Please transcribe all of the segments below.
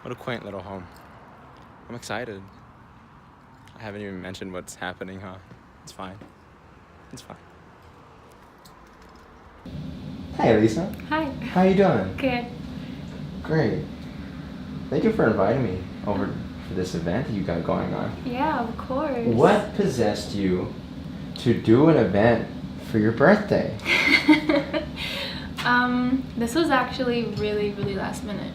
What a quaint little home. I'm excited. I haven't even mentioned what's happening, huh? It's fine. It's fine. Hi, Alisza. Hi. How you doing? Good. Great. Thank you for inviting me over for this event that you got going on. Yeah, of course. What possessed you to do an event for your birthday? This was actually really, really last minute.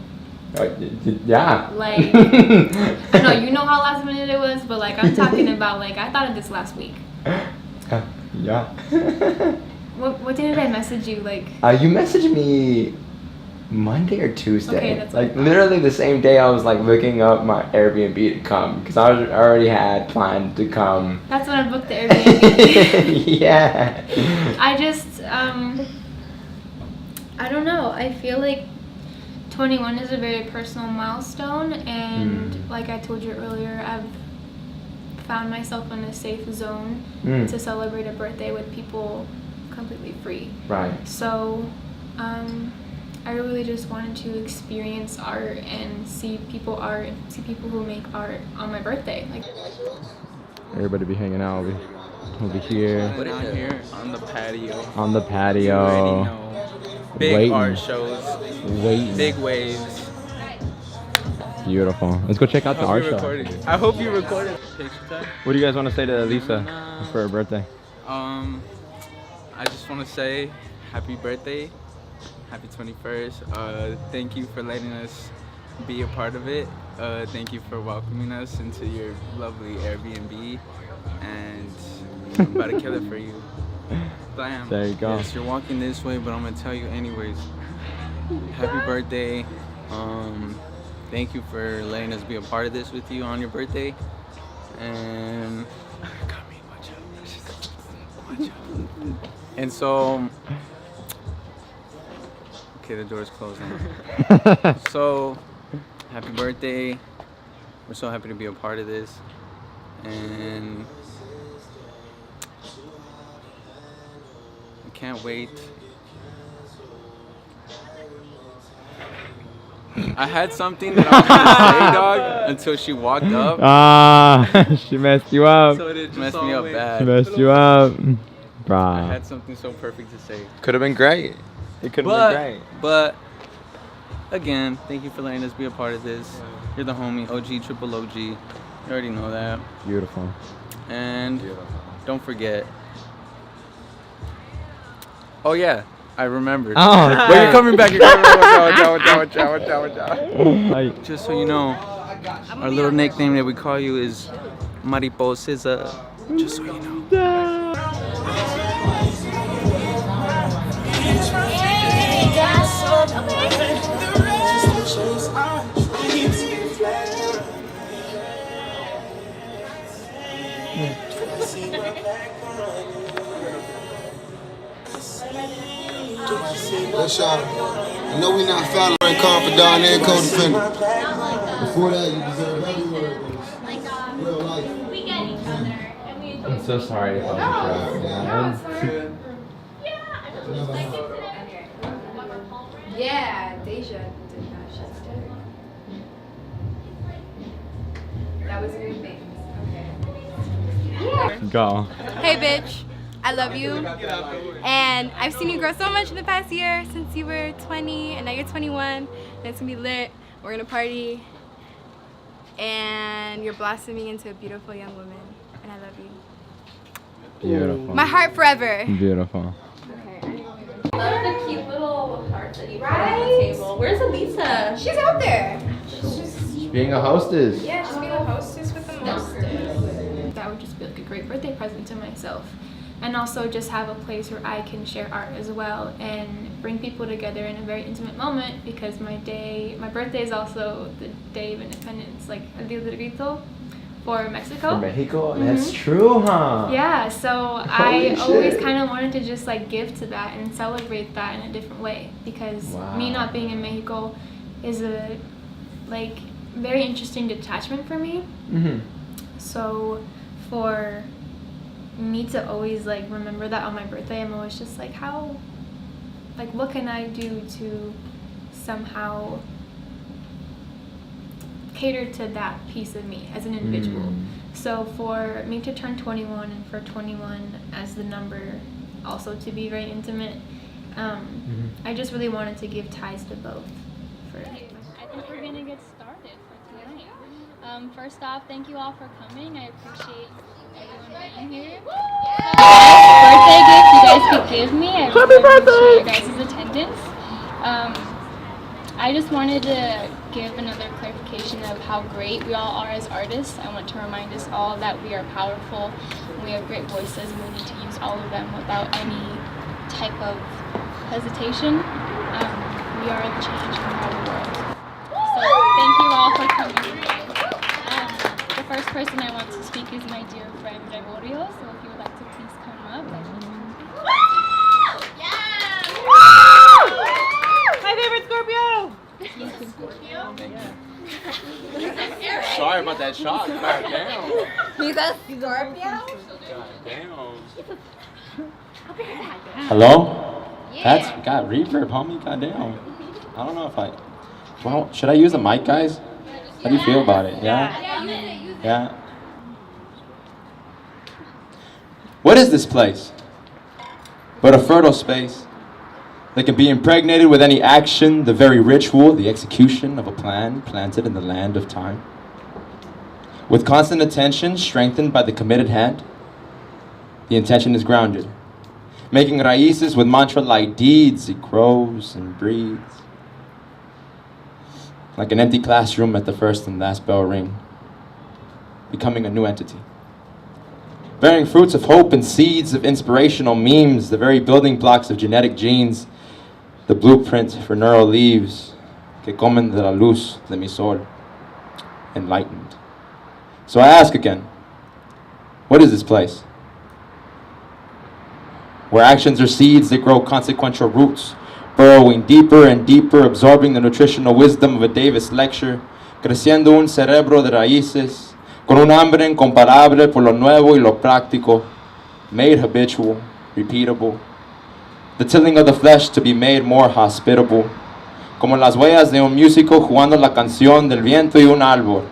Yeah. Like, I know you know how last minute it was, but like I'm talking about like I thought of this last week. Yeah. What day did I message you? Like, You messaged me Monday or Tuesday. Okay, that's like what I thought. literally the same day I was like looking up my Airbnb to come because I already had planned to come. that's when I booked the Airbnb. Yeah. I just I don't know. I feel like 21 is a very personal milestone, and like I told you earlier, I've found myself in a safe zone to celebrate a birthday with people completely free. Right. So, I really just wanted to experience art and see people who make art on my birthday. Like, Everybody be hanging out. We'll be here. Put it down here on the patio. On the You patio. already know. Big Waiting. art shows. Waiting. Big waves. Beautiful. Let's go check out the art show. I hope you recorded. Picture time. What do you guys want to say to Alisza for her birthday? I just want to say happy birthday. Happy 21st. Thank you for letting us be a part of it. Thank you for welcoming us into your lovely Airbnb. And I'm about to kill it for you. Blam. There you go. Yes, you're walking this way, but I'm going to tell you anyways. Happy birthday. Thank you for letting us be a part of this with you on your birthday. And watch out. And so, okay, the door's closed now. So, happy birthday. We're so happy to be a part of this. And I can't wait. I had something that I was gonna say, dog, until she walked up. She messed you up. So it messed me up bad. She messed you up. I Bruh. had something so perfect to say. Could have been great. It could have been great. But again, thank you for letting us be a part of this. You're the homie, OG, triple OG. You already know that. Beautiful. And don't forget. Oh yeah, I remembered. Oh, But you're coming back. You're coming back. Like, Just so you know, our little nickname that we call you is Mariposisa. Just so you know. Let's I know we not foul and confidant and codependent. Before that, you deserve every word. Real life. we get each other, and we enjoy. I'm so sorry if I was Yeah, Deja did that shit together. That was your thing. Okay. Go. Hey, bitch. I love you. And I've seen you grow so much in the past year since you were 20 and now you're 21. And it's gonna be lit. We're gonna party. And you're blossoming into a beautiful young woman. And I love you. Beautiful. My heart forever. Beautiful. Love the cute little hearts that you put on the table. Where's Alisza? She's out there. Being a hostess. Yeah, she's being a hostess with the mostest. That would just be like a great birthday present to myself. And also just have a place where I can share art as well and bring people together in a very intimate moment, because my birthday is also the day of independence, like El Día del Grito for Mexico. For Mexico? That's true, huh? Yeah, so Holy I always shit. kind of wanted to just like give to that and celebrate that in a different way, because me not being in Mexico is a like very interesting detachment for me. Mm-hmm. So for me to always like remember that on my birthday, I'm always just like, what can I do to somehow cater to that piece of me as an individual. So for me to turn 21 and for 21 as the number also to be very intimate, I just really wanted to give ties to both. I think we're gonna get started for tonight. First off, thank you all for coming. I appreciate everyone being here. Birthday gift you guys could give me. I really appreciate your guys' attendance. I just wanted to give another clarification of how great we all are as artists. I want to remind us all that we are powerful, we have great voices, and we need to use all of them without any type of hesitation. We are the change in our world. So thank you all for coming today. The first person I want to speak is my dear friend Avery. So if you would like to please come up. My favorite Scorpio! Sorry about that shot. God damn. He's a Scorpio? God damn. Hello? That's got reverb, homie. Goddamn. I don't know if I. Well, should I use a mic, guys? How do you feel about it? Yeah? Yeah? What is this place? But a fertile space that can be impregnated with any action, the very ritual, the execution of a plan planted in the land of time. With constant attention strengthened by the committed hand, the intention is grounded. Making raíces with mantra-like deeds, it grows and breathes. Like an empty classroom at the first and last bell ring, becoming a new entity. Bearing fruits of hope and seeds of inspirational memes, the very building blocks of genetic genes, the blueprint for neural leaves que comen de la luz de mi sol, enlightened. So I ask again, what is this place? Where actions are seeds that grow consequential roots, burrowing deeper and deeper, absorbing the nutritional wisdom of a Davis lecture, creciendo un cerebro de raíces, con un hambre incomparable por lo nuevo y lo práctico, made habitual, repeatable. The tilling of the flesh to be made more hospitable, como las huellas de un músico jugando la canción del viento y un árbol.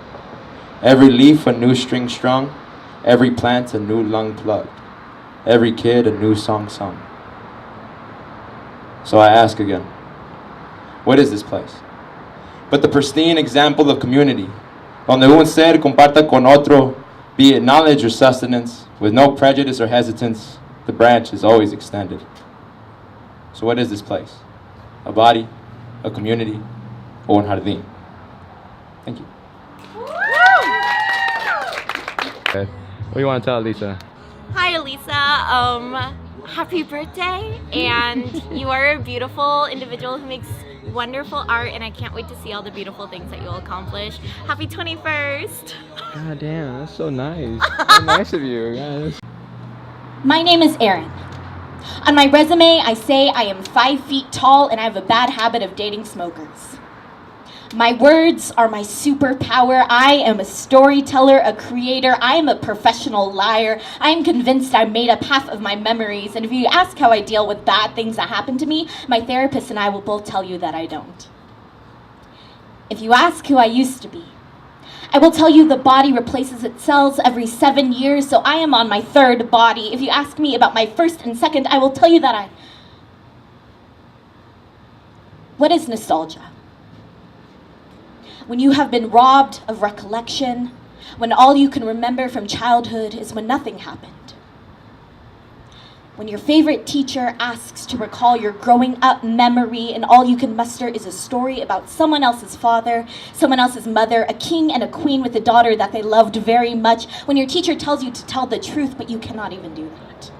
Every leaf a new string strung, every plant a new lung plugged, every kid a new song sung. So I ask again, what is this place? But the pristine example of community, donde un ser comparta con otro, be it knowledge or sustenance, with no prejudice or hesitance, the branch is always extended. So what is this place? A body, a community, or un jardín? Thank you. Okay. What do you want to tell Lisa? Hi Alisza, happy birthday, and you are a beautiful individual who makes wonderful art, and I can't wait to see all the beautiful things that you'll accomplish. Happy 21st! God damn, that's so nice. So nice of you, guys. My name is Erin. On my resume, I say I am 5 feet tall and I have a bad habit of dating smokers. My words are my superpower. I am a storyteller, a creator. I am a professional liar. I am convinced I made up half of my memories. And if you ask how I deal with bad things that happen to me, my therapist and I will both tell you that I don't. If you ask who I used to be, I will tell you the body replaces its cells every 7 years, so I am on my 3rd body. If you ask me about my 1st and 2nd, I will tell you that What is nostalgia? When you have been robbed of recollection, when all you can remember from childhood is when nothing happened. When your favorite teacher asks to recall your growing up memory and all you can muster is a story about someone else's father, someone else's mother, a king and a queen with a daughter that they loved very much. When your teacher tells you to tell the truth, but you cannot even do that.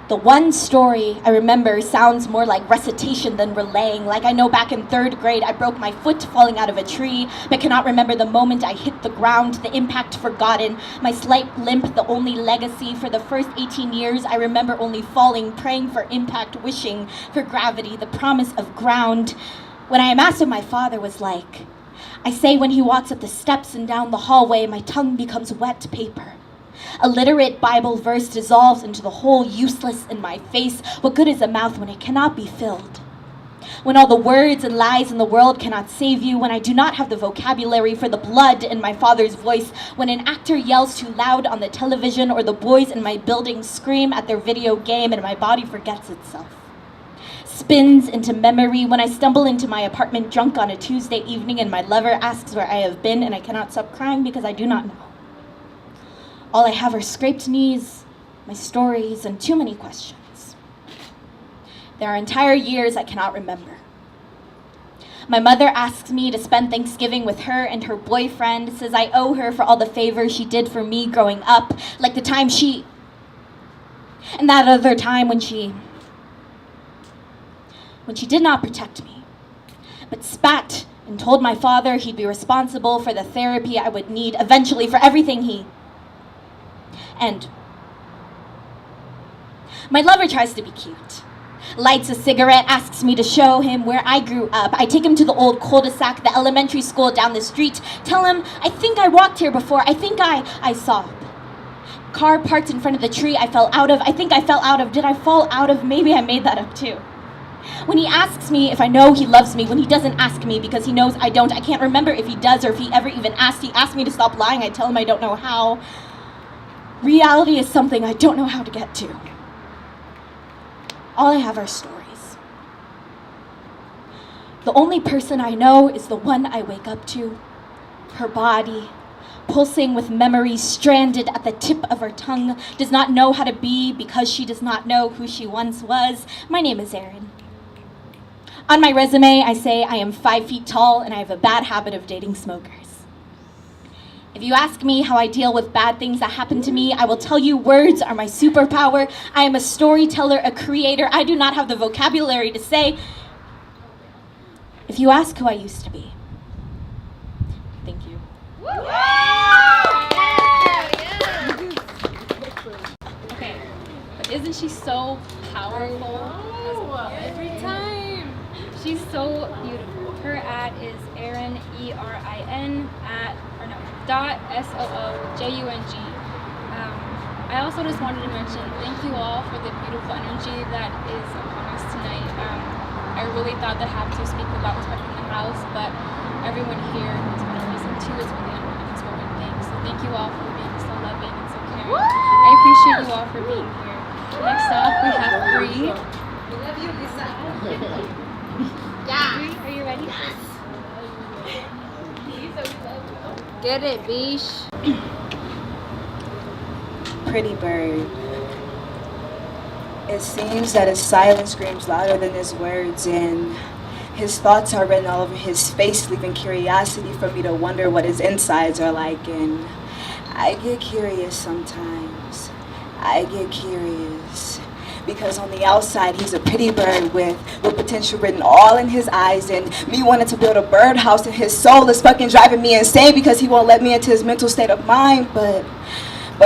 The one story I remember sounds more like recitation than relaying. Like I know back in 3rd grade, I broke my foot falling out of a tree, but cannot remember the moment I hit the ground, the impact forgotten, my slight limp, the only legacy. For the first 18 years, I remember only falling, praying for impact, wishing for gravity, the promise of ground. When I am asked what my father was like, I say when he walks up the steps and down the hallway, my tongue becomes wet paper. A literate Bible verse dissolves into the hole useless in my face. What good is a mouth when it cannot be filled? When all the words and lies in the world cannot save you, when I do not have the vocabulary for the blood in my father's voice, when an actor yells too loud on the television or the boys in my building scream at their video game and my body forgets itself. Spins into memory when I stumble into my apartment drunk on a Tuesday evening and my lover asks where I have been and I cannot stop crying because I do not know. All I have are scraped knees, my stories, and too many questions. There are entire years I cannot remember. My mother asks me to spend Thanksgiving with her and her boyfriend, says I owe her for all the favors she did for me growing up, like the time and that other time when she did not protect me, but spat and told my father he'd be responsible for the therapy I would need eventually for everything And my lover tries to be cute. Lights a cigarette, asks me to show him where I grew up. I take him to the old cul-de-sac, the elementary school down the street, tell him I think I walked here before, I think I sob. Car parked in front of the tree I fell out of, I think I fell out of, did I fall out of? Maybe I made that up too. When he asks me if I know he loves me, when he doesn't ask me because he knows I don't, I can't remember if he does or if he ever even asked. He asked me to stop lying, I tell him I don't know how. Reality is something I don't know how to get to. All I have are stories. The only person I know is the one I wake up to. Her body, pulsing with memories, stranded at the tip of her tongue, does not know how to be because she does not know who she once was. My name is Erin. On my resume, I say I am 5 feet tall and I have a bad habit of dating smokers. If you ask me how I deal with bad things that happen to me, I will tell you words are my superpower. I am a storyteller, a creator. I do not have the vocabulary to say. If you ask who I used to be. Thank you. Okay, but isn't she so powerful? Every time. She's so beautiful. Her ad is Erin, ERIN, .SOOJUNG. I also just wanted to mention thank you all for the beautiful energy that is upon us tonight. I really thought that I have to speak about protecting the house, but everyone here has been a reason too. It's really an unspoken thing. So thank you all for being so loving and so caring. I appreciate you all for being here. Next up, we have Bree. We love you, Lisa. Yeah. Bree, are you ready? Yes. Get it, Beesh. Pretty bird. It seems that his silence screams louder than his words, and his thoughts are written all over his face, leaving curiosity for me to wonder what his insides are like. And I get curious sometimes. I get curious. Because on the outside, he's a pretty bird with potential written all in his eyes, and me wanting to build a birdhouse in his soul is fucking driving me insane because he won't let me into his mental state of mind. But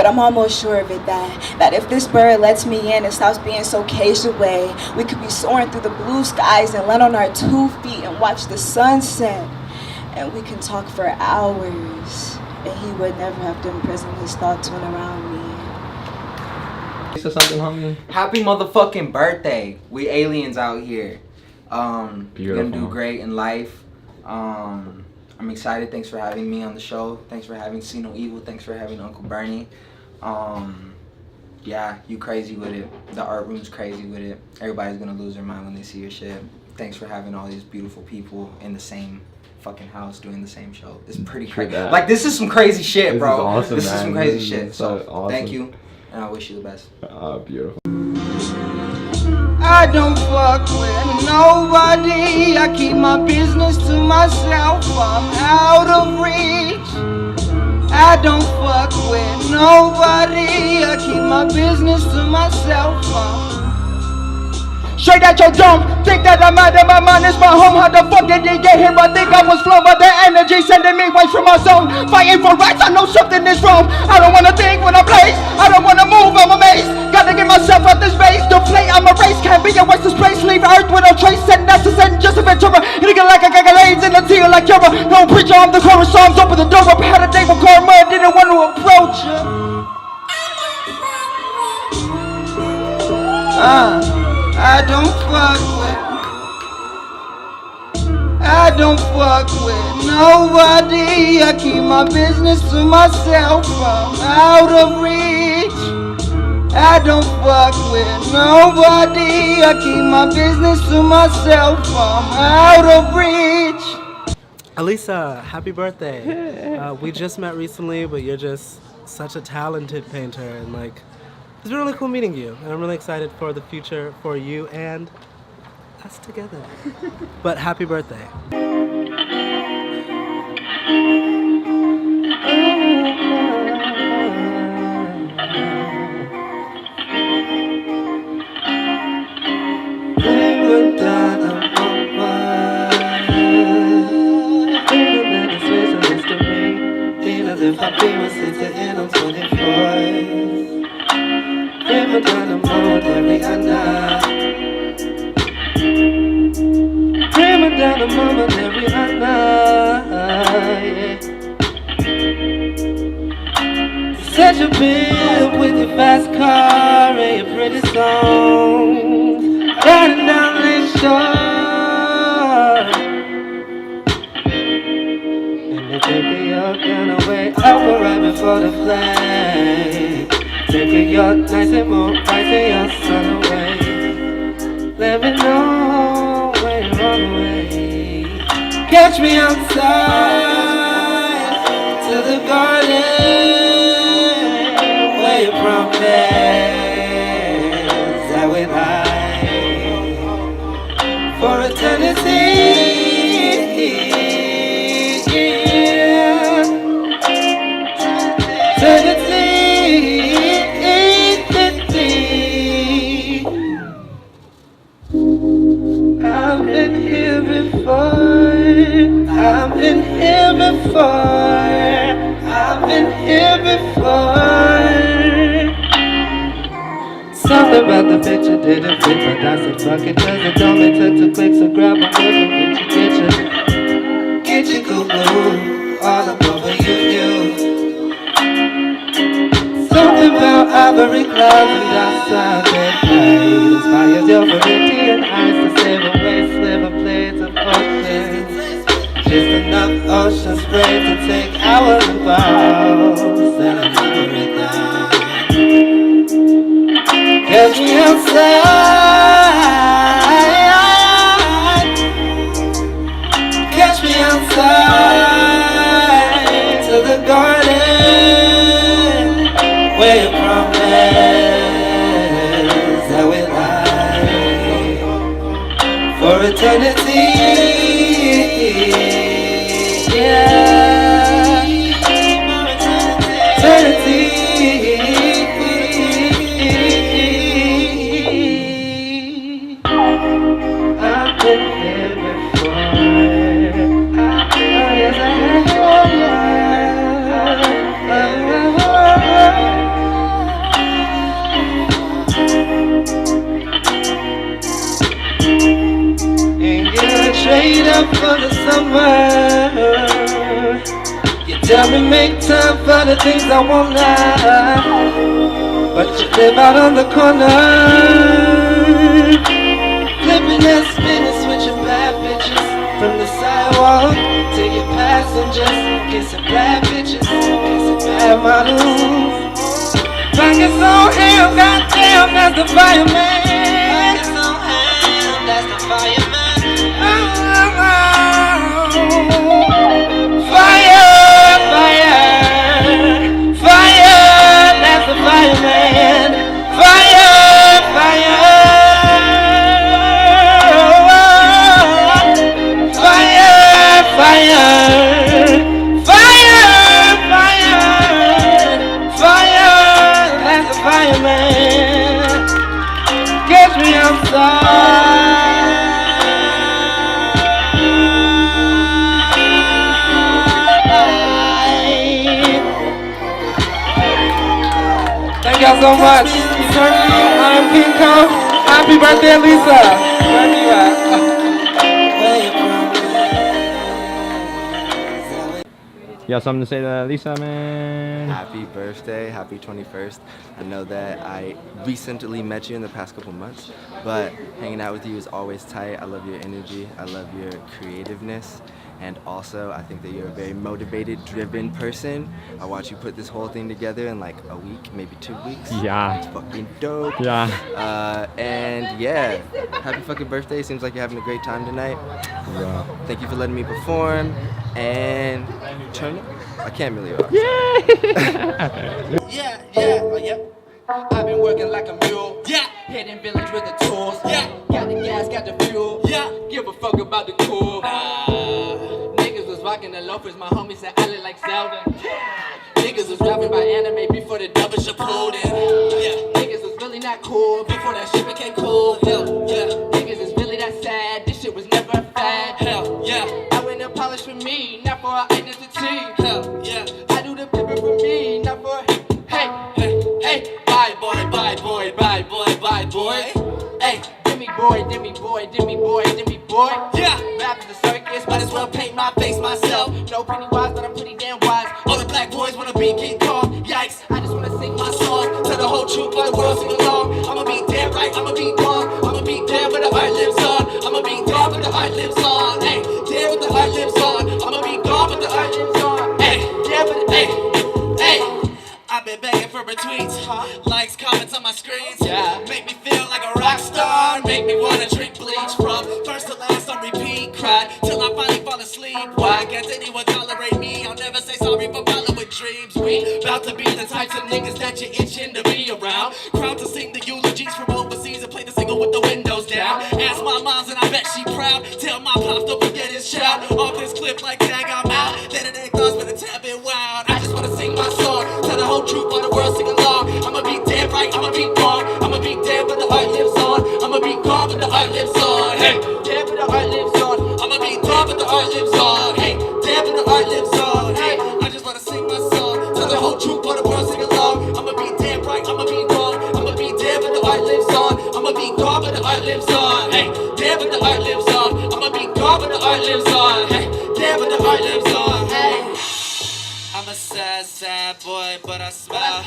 I'm almost sure of it that if this bird lets me in and stops being so caged away, we could be soaring through the blue skies and land on our 2 feet and watch the sunset, and we can talk for hours, and he would never have to imprison his thoughts when around me. Say something, homie. Happy motherfucking birthday. We aliens out here. You're Beautiful. gonna do great in life. I'm excited. Thanks for having me on the show. Thanks for having See No Evil. Thanks for having Uncle Bernie. Yeah, you crazy with it. The art room's crazy with it. Everybody's gonna lose their mind when they see your shit. Thanks for having all these beautiful people in the same fucking house doing the same show. It's pretty crazy. Like, this is some crazy shit, bro. This is awesome, This is some crazy shit. So awesome. Thank you, and I wish you the best. Beautiful. I don't fuck with nobody. I keep my business to myself. I'm out of reach. I don't fuck with nobody. I keep my business to myself. Straight at your dome, think that I'm out of my mind, it's my home. How the fuck did they get here? I think I was flown by the energy, sending me away from my zone. Fighting for rights, I know something is wrong. I don't wanna think when I place, I don't wanna move, I'm amazed. Gotta get myself out this base, deflate, I'm a race. Can't be a waste of space, leave earth with no trace. Send that's the send, just a Ventura. Nigga like I got lanes in the teal like you're a no preacher, I'm the chorus songs, open the door up. Had a day with karma, didn't want to approach you. I don't fuck with. I don't fuck with nobody. I keep my business to myself. I'm out of reach. I don't fuck with nobody. I keep my business to myself. I'm out of reach. Alisza, happy birthday. We just met recently, but you're just such a talented painter, and like, it's been really cool meeting you, and I'm really excited for the future for you and us together. But happy birthday. If I be my sister and I'm 24, prima donna more Rihanna, prima donna mama Rihanna, yeah. Set your bill with your fast car and your pretty songs, riding down Lake Shore. Take a yacht down away, out right before the flag. Take a yacht, nice and more, rising your sun away. Let me know when you're on the way. Catch me outside to the garden where you promised that we lie for eternity. I've been here before. I've been here before. I've been here before. Something about the picture didn't fit, but I said fuck it, cause it only took 2 clicks to grab my hood and get your cool blue all up over you. Something about Avery clouds and outside midnight inspires your variety and eyes to save away sliver blades of ocean. Just enough ocean spray to take hours and hours and I'll never it down. Catch me outside. Catch me outside to the garden where you promise that we lie for eternity. Yeah, eternity. I've been here before. Oh yes, I ain't gonna trade up for the summer. You tell me make time for the things I won't lie, but you live out on the corner, flipping and spinning, switching bad bitches from the sidewalk to your passengers, kissing bad bitches, kissing bad models. Pockets on him, goddamn, that's the fireman. Pockets on him, that's the fireman. Fire, fire, fire, that's the fireman. Fire, fire, fire, fire, fire, fire, fire, that's the fireman. Catch me outside. Thank y'all so much. I'm King Kong. Happy birthday, Alisza. Where you at? You got something to say to Alisza, man? Happy birthday, happy 21st. I know that I recently met you in the past couple months, but hanging out with you is always tight. I love your energy, I love your creativeness, and also I think that you're a very motivated, driven person. I watch you put this whole thing together in like a week, maybe 2 weeks. Yeah. It's fucking dope. Yeah. And yeah, happy fucking birthday. Seems like you're having a great time tonight. Yeah. Thank you for letting me perform, and turn it. I can't really rock. Yep. I've been working like a mule. Yeah. Hitting village with the tools. Yeah. Got the gas, got the fuel. Yeah. Give a fuck about the cool. Niggas was rocking the loafers. My homie said I look like Zelda. Niggas was rapping by anime before the double pulled in. Yeah. Niggas was really not cool before that shit became cool. Hell yeah. Niggas is really that sad. This shit was never a fad. Hell yeah. I went and polished for me, not for our identity. Hell yeah. I do the pimpin' for me, not for hey. Bye boy. Hey, dimmy boy. Yeah. Rap is a circus, might as well paint my face myself. No penny wise, but I'm pretty damn wise. All the black boys wanna be King Kong. Yikes, I just wanna sing my song. Tell the whole truth, all the world sing along. I'ma be damn right, I'ma be wrong. I'ma be damn with the art lives on. I'ma be damn with the art lives on. Hey, damn with the art lives on. I'ma be gone with the art lives on. Hey, damn with the hey. I've been begging for retweets, likes, comments on my screens. Yeah. Make me feel like a rock star. Make me wanna drink bleach from first to last on repeat. Cry till I finally fall asleep. Why can't anyone tolerate me? I'll never say sorry for following dreams. We about to be the types of niggas that you're itching to be around. Proud to sing the eulogies from overseas and play the single with the windows down. Ask my moms and I bet she proud. Tell my pops don't forget his shout. Off this clip like tag I'm out. Let it ain't thoughts but a tap it wild. I just wanna sing my song. Tell the whole truth, all the world sing along. I'ma be damn right, I'ma be wrong. I'ma be damn but the art lives on. I'ma be gone but the art lives on. Hey, damn but the art lives on. I'ma be gone but the art lives on. Hey, damn but the art lives on. Hey, I just wanna sing my song. Tell the whole truth, all the world sing along. I'ma be damn right, I'ma be wrong. I'ma be damn but the art lives on. I'ma be gone but the art lives on. Hey, damn but the art lives on. I'ma be gone but the art lives on. Hey, damn but the art lives on. Hey. I'm a sad boy, but I smile.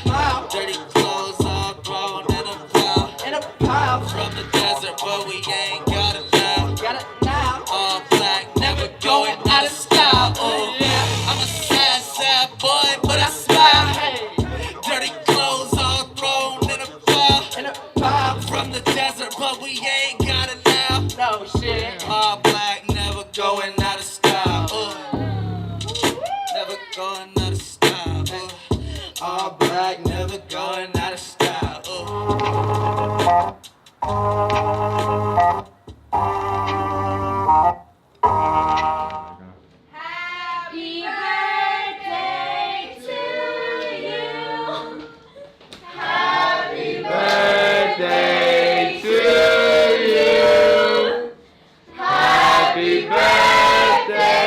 Dirty clothes all thrown in a pile. From the desert, but we ain't got it now. All black, never going out of style. Ooh. I'm a sad boy, but I smile. Dirty clothes all thrown in a pile. From the desert, but we ain't got it now. No shit. All black, never going out of style. Ooh. Never going out of style. Ooh. All black, never going out of style. Ooh. Happy birthday to you. Happy birthday to you. Happy birthday,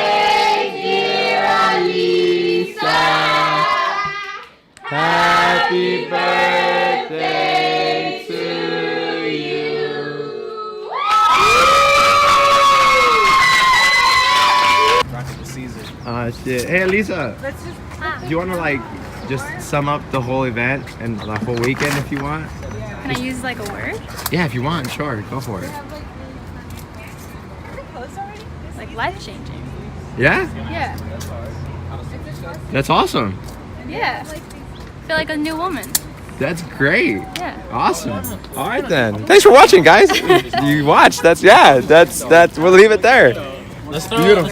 dear Alisza. Happy birthday to you. Shit. Hey, Alisza. Let's just. Do you want to like just sum up the whole event and the whole weekend if you want? Can I use like a word? Yeah, if you want, sure. Go for it. Like life changing. Yeah? Yeah. That's awesome. Yeah. I feel like a new woman. That's great. Yeah. Awesome. All right then. Thanks for watching, guys. You watched. We'll leave it there. Let's Beautiful.